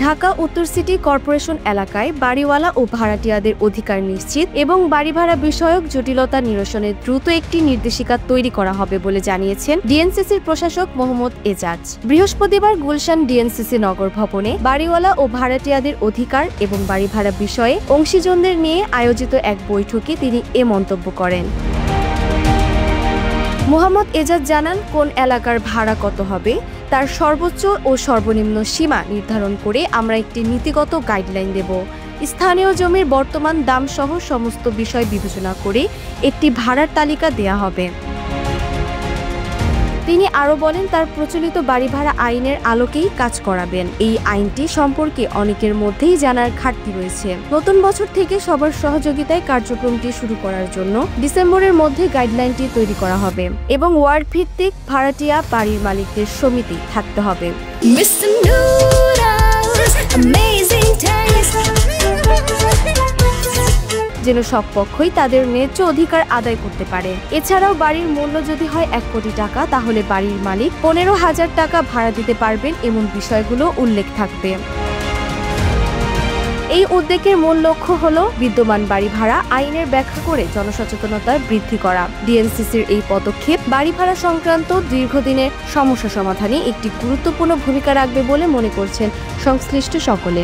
ঢাকা উত্তর city corporation এলাকায় বাড়িওয়ালা ও ভাড়াটিয়াদের অধিকার নিশ্চিত এবং বাড়ি ভাড়া বিষয়ক জটিলতা নিরসনে দ্রুত একটি নির্দেশিকা তৈরি করা হবে বলে জানিয়েছেন ডিএনসিসির প্রশাসক মোহাম্মদ এজাজ। বৃহস্পতিবার গুলশান ডিএনসিসি নগর ভবনে বাড়িওয়ালা ও ভাড়াটিয়াদের অধিকার এবং বাড়ি ভাড়া বিষয়ে অংশীজনদের নিয়ে আয়োজিত এক বৈঠকে তিনি এ মন্তব্য করেন। মোহাম্মদ এজাজ জানান, কোন এলাকার ভাড়া কত হবে তার সর্বোচ্চ ও সর্বনিম্ন সীমা নির্ধারণ করে আমরা একটি নীতিগত গাইডলাইন দেব। স্থানীয় জমির বর্তমান দাম সহ সমস্ত বিষয় বিবেচনা করে একটি ভাড়ার তালিকা দেয়া হবে। তিনি আরও বলেন, তার প্রচলিত বাড়ি ভাড়া আইনের আলোকেই কাজ করাবেন। এই আইনটি সম্পর্কে অনেকের মধ্যেই জানার ঘাটতি রয়েছে। নতুন বছর থেকে সবার সহযোগিতায় কার্যক্রমটি শুরু করার জন্য ডিসেম্বরের মধ্যে গাইডলাইনটি তৈরি করা হবে এবং ওয়ার্ড ভিত্তিক ভাড়াটিয়া বাড়ির মালিকদের সমিতি থাকতে হবে। যেন সব পক্ষই তাদের ন্যায্য অধিকার আদায় করতে পারে। এছাড়াও বাড়ির মূল্য যদি হয় 1 কোটি টাকা, তাহলে বাড়ির মালিক 15,000 টাকা ভাড়া দিতে পারবেন এমন বিষয়গুলো উল্লেখ থাকবে। এই উদ্যোগের মূল লক্ষ্য হলো বিদ্যমান বাড়ি ভাড়া আইনের ব্যাখ্যা করে জনসচেতনতা বৃদ্ধি করা। ডিএনসিসির এই পদক্ষেপ বাড়ি ভাড়া সংক্রান্ত দীর্ঘদিনের সমস্যা সমাধানে একটি গুরুত্বপূর্ণ ভূমিকা রাখবে বলে মনে করছেন সংশ্লিষ্ট সকলে।